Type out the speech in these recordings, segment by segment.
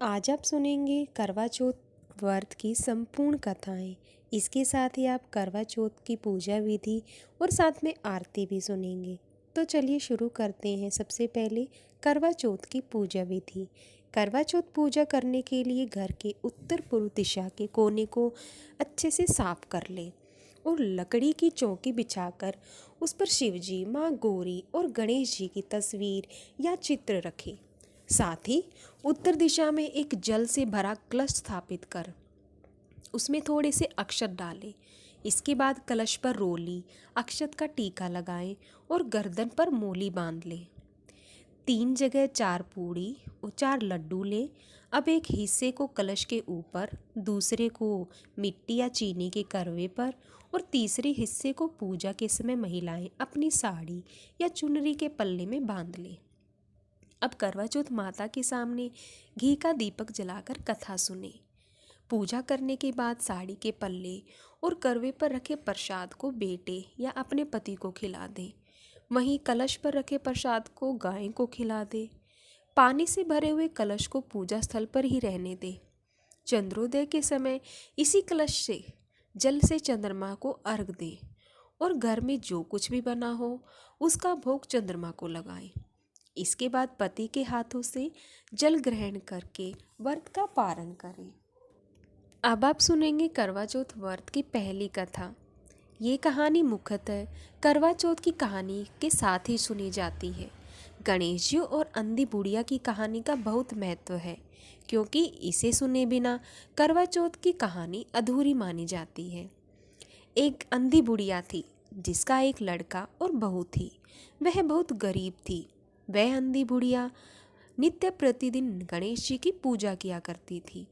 आज आप सुनेंगे करवा चौथ व्रत की संपूर्ण कथाएं। इसके साथ ही आप करवा चौथ की पूजा विधि और साथ में आरती भी सुनेंगे। तो चलिए शुरू करते हैं। सबसे पहले करवा चौथ की पूजा विधि। करवा चौथ पूजा करने के लिए घर के उत्तर पूर्व दिशा के कोने को अच्छे से साफ कर लें और लकड़ी की चौकी बिछाकर उस पर शिवजी, माँ गौरी और गणेश जी की तस्वीर या चित्र रखें। साथ ही उत्तर दिशा में एक जल से भरा कलश स्थापित कर उसमें थोड़े से अक्षत डालें। इसके बाद कलश पर रोली अक्षत का टीका लगाएं और गर्दन पर मोली बांध लें। 3 जगह 4 पूड़ी और 4 लड्डू लें। अब एक हिस्से को कलश के ऊपर, दूसरे को मिट्टी या चीनी के करवे पर और तीसरे हिस्से को पूजा के समय महिलाएं अपनी साड़ी या चुनरी के पल्ले में बांध लें। अब करवा चौथ माता के सामने घी का दीपक जलाकर कथा सुने। पूजा करने के बाद साड़ी के पल्ले और करवे पर रखे प्रसाद को बेटे या अपने पति को खिला दें। वहीं कलश पर रखे प्रसाद को गाय को खिला दें। पानी से भरे हुए कलश को पूजा स्थल पर ही रहने दें। चंद्रोदय के समय इसी कलश से जल से चंद्रमा को अर्घ दें और घर में जो कुछ भी बना हो उसका भोग चंद्रमा को लगाएं। इसके बाद पति के हाथों से जल ग्रहण करके व्रत का पारण करें। अब आप सुनेंगे करवा चौथ व्रत की पहली कथा। ये कहानी मुख्यतः करवा चौथ की कहानी के साथ ही सुनी जाती है। गणेश जी और अंधी बुढ़िया की कहानी का बहुत महत्व है, क्योंकि इसे सुने बिना करवा चौथ की कहानी अधूरी मानी जाती है। एक अंधी बुढ़िया थी जिसका एक लड़का और बहू थी। वह बहुत गरीब थी। वह अंधी बुढ़िया नित्य प्रतिदिन गणेश जी की पूजा किया करती थी।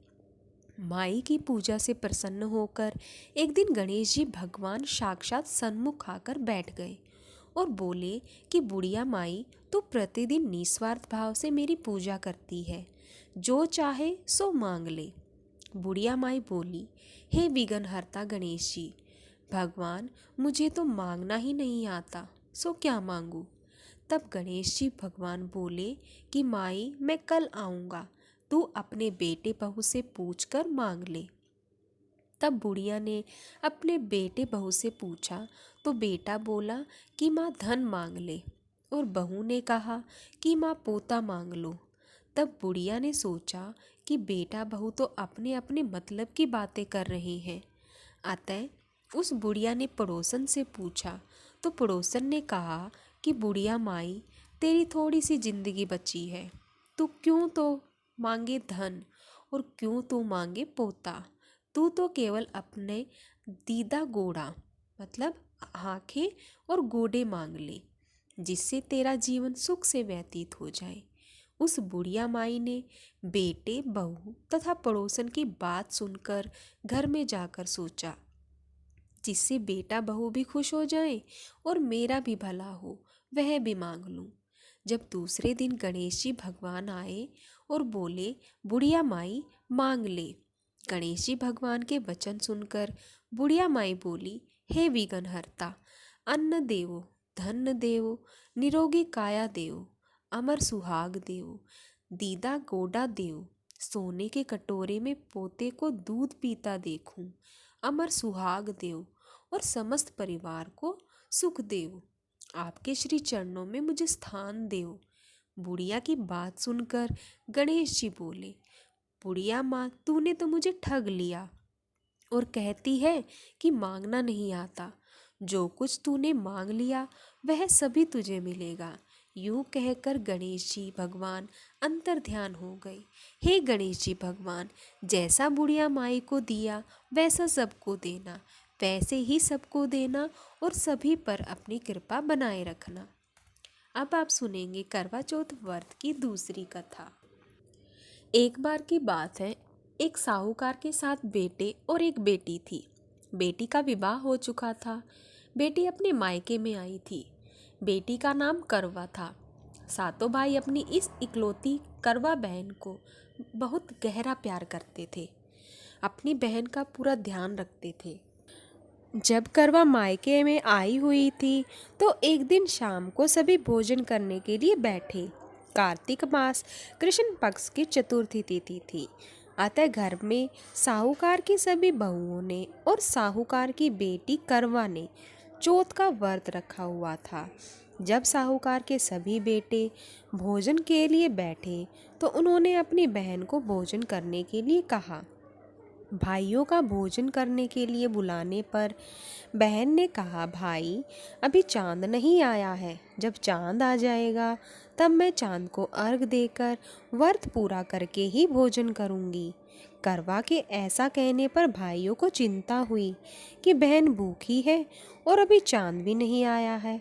माई की पूजा से प्रसन्न होकर एक दिन गणेश जी भगवान साक्षात सन्मुख आकर बैठ गए और बोले कि बुढ़िया माई, तू प्रतिदिन निस्वार्थ भाव से मेरी पूजा करती है, जो चाहे सो मांग ले। बुढ़िया माई बोली, हे विघ्नहर्ता गणेश जी, भगवान मुझे तो मांगना ही नहीं आता, सो क्या मांगू। तब गणेश जी भगवान बोले कि माई, मैं कल आऊँगा, तू अपने बेटे बहू से पूछकर मांग ले। तब बुढ़िया ने अपने बेटे बहू से पूछा तो बेटा बोला कि माँ धन मांग ले, और बहू ने कहा कि माँ पोता मांग लो। तब बुढ़िया ने सोचा कि बेटा बहू तो अपने अपने मतलब की बातें कर रहे हैं। अतः उस बुढ़िया ने पड़ोसन से पूछा तो पड़ोसन ने कहा कि बुढ़िया माई, तेरी थोड़ी सी जिंदगी बची है, तू क्यों तो मांगे धन और क्यों तो मांगे पोता। तू तो केवल अपने दीदा गोड़ा मतलब आँखें और गोडे मांग ले, जिससे तेरा जीवन सुख से व्यतीत हो जाए। उस बुढ़िया माई ने बेटे, बहू तथा पड़ोसन की बात सुनकर घर में जाकर सोचा, जिससे बेटा बहू भी खुश हो जाए और मेरा भी भला हो, वह भी मांग लूं। जब दूसरे दिन गणेश जी भगवान आए और बोले, बुढ़िया माई मांग ले। गणेश जी भगवान के वचन सुनकर बुढ़िया माई बोली, हे विघ्नहर्ता, अन्न देवो, धन देवो, निरोगी काया देवो, अमर सुहाग देवो, दीदा गोडा देवो, सोने के कटोरे में पोते को दूध पीता देखूं, अमर सुहाग देव और समस्त परिवार को सुख देव, आपके श्री चरणों में मुझे स्थान देव। बुढ़िया की बात सुनकर गणेश जी बोले, बुढ़िया माँ, तूने तो मुझे ठग लिया और कहती है कि मांगना नहीं आता। जो कुछ तूने मांग लिया वह सभी तुझे मिलेगा। यूं कहकर गणेश जी भगवान अंतर ध्यान हो गए। हे गणेश जी भगवान, जैसा बुढ़िया माई को दिया वैसा सबको देना, वैसे ही सबको देना और सभी पर अपनी कृपा बनाए रखना। अब आप सुनेंगे करवा चौथ व्रत की दूसरी कथा। एक बार की बात है, एक साहूकार के साथ बेटे और एक बेटी थी। बेटी का विवाह हो चुका था। बेटी अपने मायके में आई थी। बेटी का नाम करवा था। सातों भाई अपनी इस इकलौती करवा बहन को बहुत गहरा प्यार करते थे। अपनी बहन का पूरा ध्यान रखते थे। जब करवा मायके में आई हुई थी तो एक दिन शाम को सभी भोजन करने के लिए बैठे। कार्तिक मास कृष्ण पक्ष की चतुर्थी तिथि थी। अतः घर में साहूकार की सभी बहुओं ने और साहूकार की बेटी करवा ने चौथ का व्रत रखा हुआ था। जब साहूकार के सभी बेटे भोजन के लिए बैठे तो उन्होंने अपनी बहन को भोजन करने के लिए कहा। भाइयों का भोजन करने के लिए बुलाने पर बहन ने कहा, भाई अभी चांद नहीं आया है, जब चांद आ जाएगा तब मैं चांद को अर्घ देकर व्रत पूरा करके ही भोजन करूंगी। करवा के ऐसा कहने पर भाइयों को चिंता हुई कि बहन भूखी है और अभी चांद भी नहीं आया है।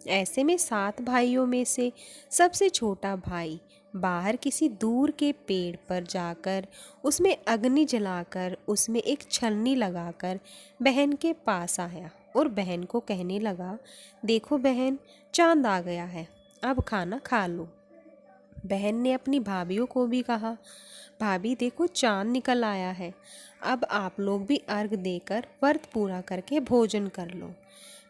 ऐसे में 7 भाइयों में से सबसे छोटा भाई बाहर किसी दूर के पेड़ पर जाकर उसमें अग्नि जलाकर उसमें एक छलनी लगाकर बहन के पास आया और बहन को कहने लगा, देखो बहन, चांद आ गया है, अब खाना खा लो। बहन ने अपनी भाभीयों को भी कहा, भाभी देखो चांद निकल आया है, अब आप लोग भी अर्घ देकर व्रत पूरा करके भोजन कर लो।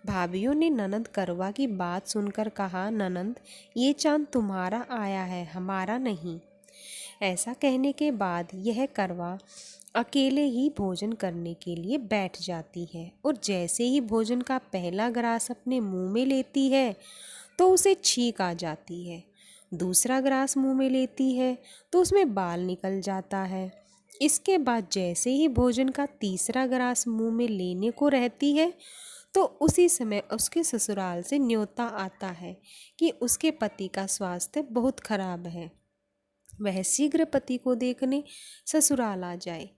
भाभीयों ने ननद करवा की बात सुनकर कहा, ननद ये चांद तुम्हारा आया है, हमारा नहीं। ऐसा कहने के बाद यह करवा अकेले ही भोजन करने के लिए बैठ जाती है और जैसे ही भोजन का पहला ग्रास अपने मुंह में लेती है तो उसे छींक आ जाती है। दूसरा ग्रास मुंह में लेती है तो उसमें बाल निकल जाता है। इसके बाद जैसे ही भोजन का तीसरा ग्रास मुंह में लेने को रहती है तो उसी समय उसके ससुराल से न्योता आता है कि उसके पति का स्वास्थ्य बहुत खराब है, वह शीघ्र पति को देखने ससुराल आ जाए।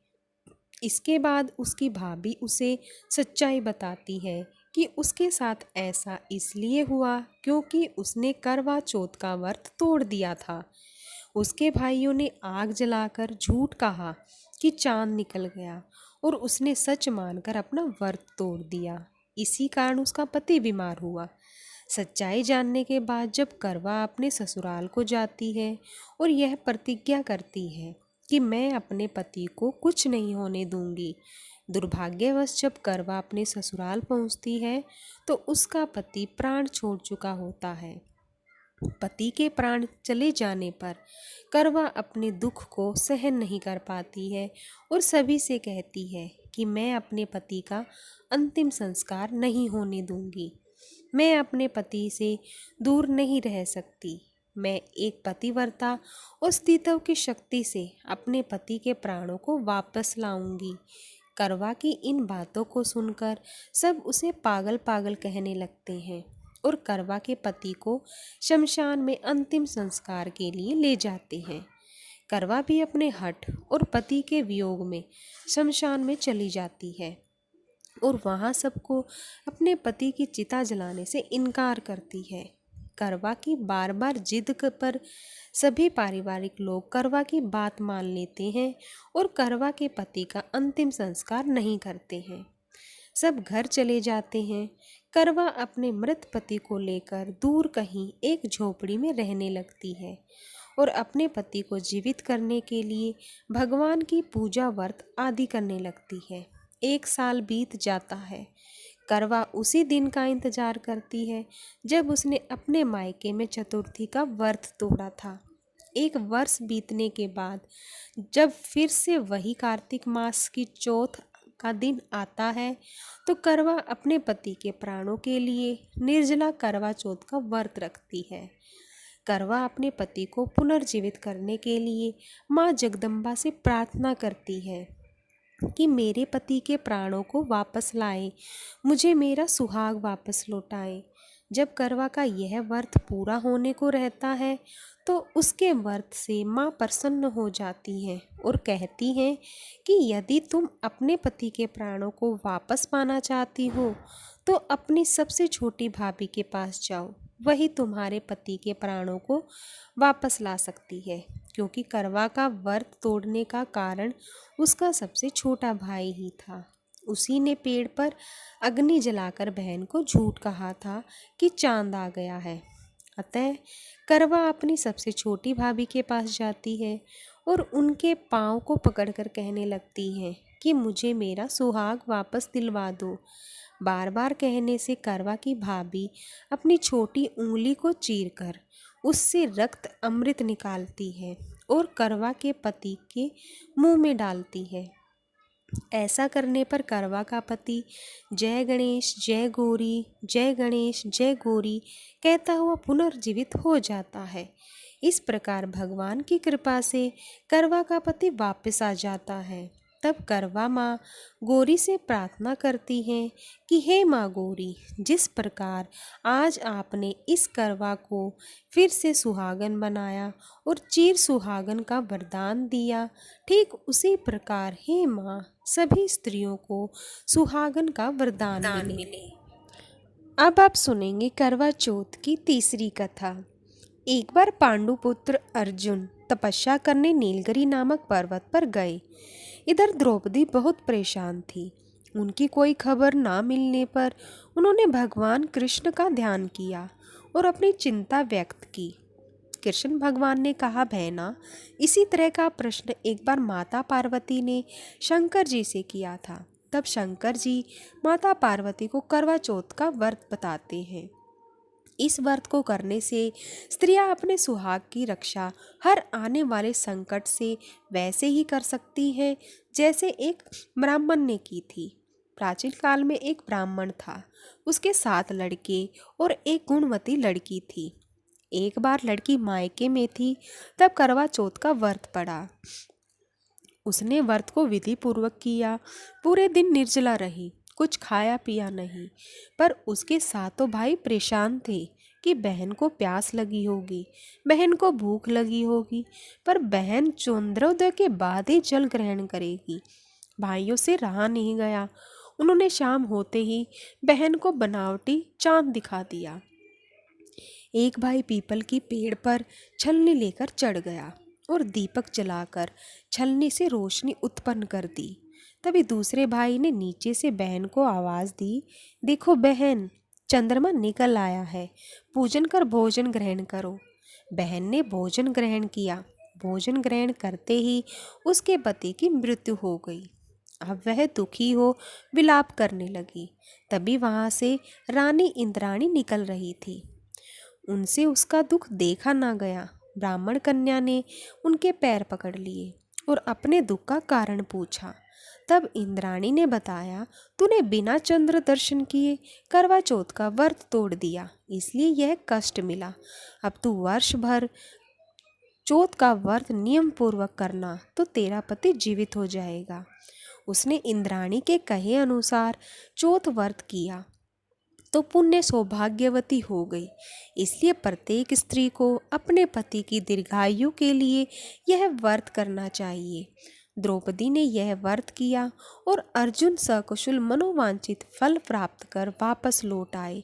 इसके बाद उसकी भाभी उसे सच्चाई बताती है कि उसके साथ ऐसा इसलिए हुआ क्योंकि उसने करवा चौथ का व्रत तोड़ दिया था। उसके भाइयों ने आग जलाकर झूठ कहा कि चांद निकल गया और उसने सच मानकर अपना व्रत तोड़ दिया। इसी कारण उसका पति बीमार हुआ। सच्चाई जानने के बाद जब करवा अपने ससुराल को जाती है और यह प्रतिज्ञा करती है कि मैं अपने पति को कुछ नहीं होने दूंगी, दुर्भाग्यवश जब करवा अपने ससुराल पहुंचती है तो उसका पति प्राण छोड़ चुका होता है। पति के प्राण चले जाने पर करवा अपने दुख को सहन नहीं कर पाती है और सभी से कहती है कि मैं अपने पति का अंतिम संस्कार नहीं होने दूंगी, मैं अपने पति से दूर नहीं रह सकती, मैं एक पतिव्रता और स्त्रीत्व की शक्ति से अपने पति के प्राणों को वापस लाऊंगी। करवा की इन बातों को सुनकर सब उसे पागल पागल कहने लगते हैं और करवा के पति को शमशान में अंतिम संस्कार के लिए ले जाते हैं। करवा भी अपने हठ और पति के वियोग में शमशान में चली जाती है और वहाँ सबको अपने पति की चिता जलाने से इनकार करती है। करवा की बार बार जिद पर सभी पारिवारिक लोग करवा की बात मान लेते हैं और करवा के पति का अंतिम संस्कार नहीं करते हैं। सब घर चले जाते हैं। करवा अपने मृत पति को लेकर दूर कहीं एक झोपड़ी में रहने लगती है और अपने पति को जीवित करने के लिए भगवान की पूजा व्रत आदि करने लगती है। 1 साल बीत जाता है। करवा उसी दिन का इंतजार करती है जब उसने अपने मायके में चतुर्थी का व्रत तोड़ा था। 1 वर्ष बीतने के बाद जब फिर से वही कार्तिक मास की चौथ का दिन आता है तो करवा अपने पति के प्राणों के लिए निर्जला करवा चौथ का व्रत रखती है। करवा अपने पति को पुनर्जीवित करने के लिए माँ जगदम्बा से प्रार्थना करती है कि मेरे पति के प्राणों को वापस लाए, मुझे मेरा सुहाग वापस लौटाए। जब करवा का यह व्रत पूरा होने को रहता है तो उसके व्रत से माँ प्रसन्न हो जाती हैं और कहती हैं कि यदि तुम अपने पति के प्राणों को वापस पाना चाहती हो तो अपनी सबसे छोटी भाभी के पास जाओ, वही तुम्हारे पति के प्राणों को वापस ला सकती है। क्योंकि करवा का व्रत तोड़ने का कारण उसका सबसे छोटा भाई ही था। उसी ने पेड़ पर अग्नि जलाकर बहन को झूठ कहा था कि चांद आ गया है। अतः करवा अपनी सबसे छोटी भाभी के पास जाती है और उनके पाँव को पकड़कर कहने लगती है कि मुझे मेरा सुहाग वापस दिलवा दो। बार बार कहने से करवा की भाभी अपनी छोटी उंगली को चीरकर उससे रक्त अमृत निकालती है और करवा के पति के मुंह में डालती है। ऐसा करने पर करवा का पति जय गणेश जय गौरी, जय गणेश जय गौरी कहता हुआ पुनर्जीवित हो जाता है। इस प्रकार भगवान की कृपा से करवा का पति वापस आ जाता है। तब करवा माँ गौरी से प्रार्थना करती हैं कि हे माँ गौरी, जिस प्रकार आज आपने इस करवा को फिर से सुहागन बनाया और चिर सुहागन का वरदान दिया, ठीक उसी प्रकार हे माँ सभी स्त्रियों को सुहागन का वरदान मिले। अब आप सुनेंगे करवा चौथ की तीसरी कथा। एक बार पांडुपुत्र अर्जुन तपस्या करने नीलगिरी नामक पर्वत पर गए। इधर द्रौपदी बहुत परेशान थी। उनकी कोई खबर ना मिलने पर उन्होंने भगवान कृष्ण का ध्यान किया और अपनी चिंता व्यक्त की। कृष्ण भगवान ने कहा, बहना, इसी तरह का प्रश्न एक बार माता पार्वती ने शंकर जी से किया था। तब शंकर जी माता पार्वती को करवा चौथ का व्रत बताते हैं। इस व्रत को करने से स्त्रियां अपने सुहाग की रक्षा हर आने वाले संकट से वैसे ही कर सकती हैं जैसे एक ब्राह्मण ने की थी। प्राचीन काल में एक ब्राह्मण था। उसके 7 लड़के और एक गुणवती लड़की थी। एक बार लड़की मायके में थी, तब करवा चौथ का व्रत पड़ा। उसने व्रत को विधि पूर्वक किया। पूरे दिन निर्जला रही, कुछ खाया पिया नहीं। पर उसके सातों भाई परेशान थे कि बहन को प्यास लगी होगी, बहन को भूख लगी होगी, पर बहन चंद्रोदय के बाद ही जल ग्रहण करेगी। भाइयों से रहा नहीं गया। उन्होंने शाम होते ही बहन को बनावटी चांद दिखा दिया। एक भाई पीपल की पेड़ पर छलनी लेकर चढ़ गया और दीपक जलाकर छलनी से रोशनी उत्पन्न कर दी। तभी दूसरे भाई ने नीचे से बहन को आवाज़ दी, देखो बहन, चंद्रमा निकल आया है, पूजन कर भोजन ग्रहण करो। बहन ने भोजन ग्रहण किया। भोजन ग्रहण करते ही उसके पति की मृत्यु हो गई। अब वह दुखी हो विलाप करने लगी। तभी वहाँ से रानी इंद्राणी निकल रही थी। उनसे उसका दुख देखा ना गया। ब्राह्मण कन्या ने उनके पैर पकड़ लिए और अपने दुख का कारण पूछा। तब इंद्राणी ने बताया, तूने बिना चंद्र दर्शन किए करवा चौथ का व्रत तोड़ दिया, इसलिए यह कष्ट मिला। अब तू वर्ष भर चौथ का व्रत नियम पूर्वक करना तो तेरा पति जीवित हो जाएगा। उसने इंद्राणी के कहे अनुसार चौथ व्रत किया तो पुण्य सौभाग्यवती हो गई। इसलिए प्रत्येक स्त्री को अपने पति की दीर्घायु के लिए यह व्रत करना चाहिए। द्रौपदी ने यह व्रत किया और अर्जुन सकुशल मनोवांछित फल प्राप्त कर वापस लौट आए।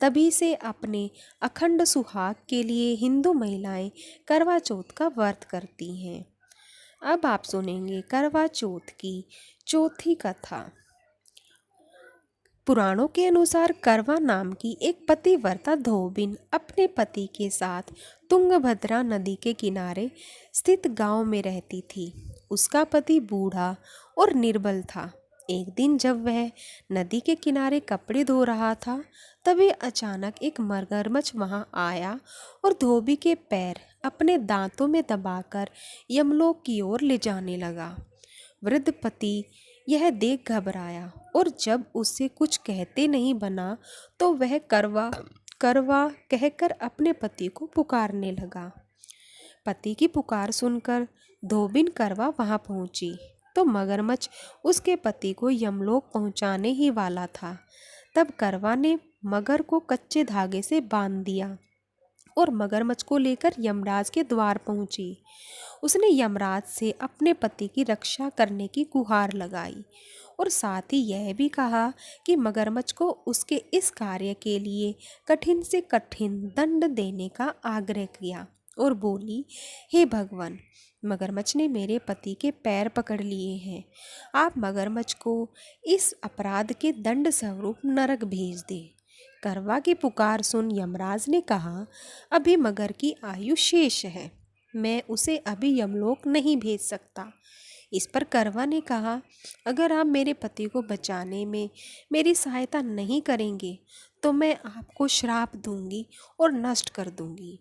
तभी से अपने अखंड सुहाग के लिए हिंदू महिलाएं करवा चौथ का व्रत करती हैं। अब आप सुनेंगे करवा चौथ की चौथी कथा। पुराणों के अनुसार करवा नाम की एक पतिव्रता धोबिन अपने पति के साथ तुंगभद्रा नदी के किनारे स्थित गांव में रहती थी। उसका पति बूढ़ा और निर्बल था। एक दिन जब वह नदी के किनारे कपड़े धो रहा था, तभी अचानक एक मगरमच्छ वहां आया और धोबी के पैर अपने दांतों में दबाकर यमलोक की ओर ले जाने लगा। वृद्ध पति यह देख घबराया और जब उससे कुछ कहते नहीं बना तो वह करवा करवा कहकर अपने पति को पुकारने लगा। पति की पुकार सुनकर धोबिन करवा वहां पहुंची तो मगरमच्छ उसके पति को यमलोक पहुंचाने ही वाला था। तब करवा ने मगर को कच्चे धागे से बांध दिया और मगरमच्छ को लेकर यमराज के द्वार पहुंची। उसने यमराज से अपने पति की रक्षा करने की गुहार लगाई और साथ ही यह भी कहा कि मगरमच्छ को उसके इस कार्य के लिए कठिन से कठिन दंड देने का आग्रह किया और बोली, हे भगवान, मगरमच्छ ने मेरे पति के पैर पकड़ लिए हैं। आप मगरमच्छ को इस अपराध के दंड स्वरूप नरक भेज दे। करवा की पुकार सुन यमराज ने कहा, अभी मगर की आयु शेष है, मैं उसे अभी यमलोक नहीं भेज सकता। इस पर करवा ने कहा, अगर आप मेरे पति को बचाने में मेरी सहायता नहीं करेंगे तो मैं आपको श्राप दूंगी और नष्ट कर दूंगी।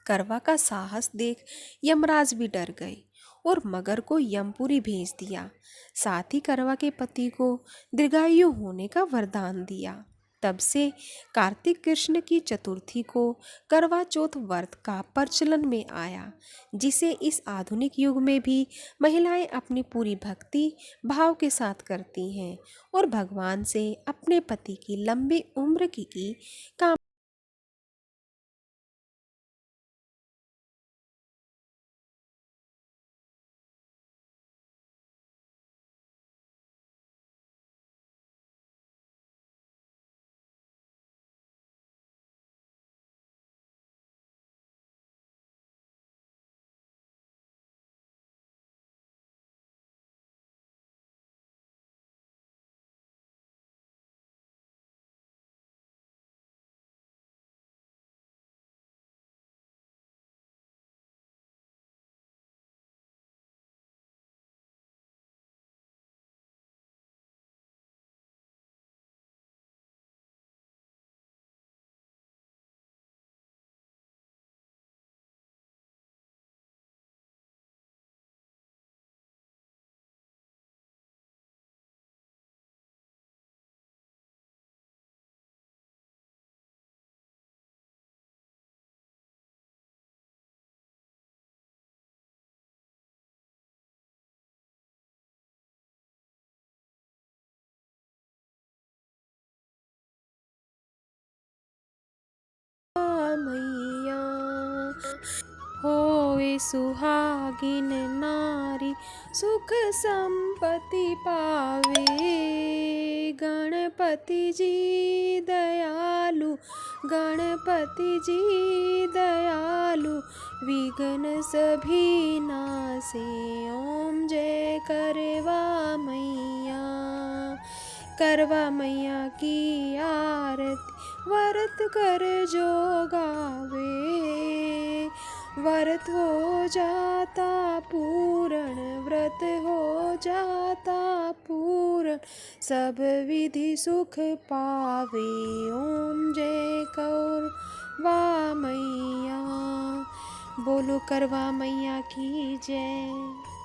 करवा का साहस देख यमराज भी डर गए और मगर को यमपुरी भेज दिया। साथ ही करवा के पति को दीर्घायु होने का वरदान दिया। तब से कार्तिक कृष्ण की चतुर्थी को करवा चौथ व्रत का प्रचलन में आया, जिसे इस आधुनिक युग में भी महिलाएं अपनी पूरी भक्ति भाव के साथ करती हैं और भगवान से अपने पति की लंबी उम्र की कामना मैया होए सुहागिन नारी सुख संपत्ति पावे। गणपति जी दयालु, गणपति जी दयालु, विघ्न सभी नासे। ओम जय करवा मैया। करवा मैया की आरती व्रत कर जो गावे। व्रत हो जाता पूर्ण, व्रत हो जाता पूर्ण, सब विधि सुख पावे। ओम जय करवा मैया। बोलो करवा मैया की जय।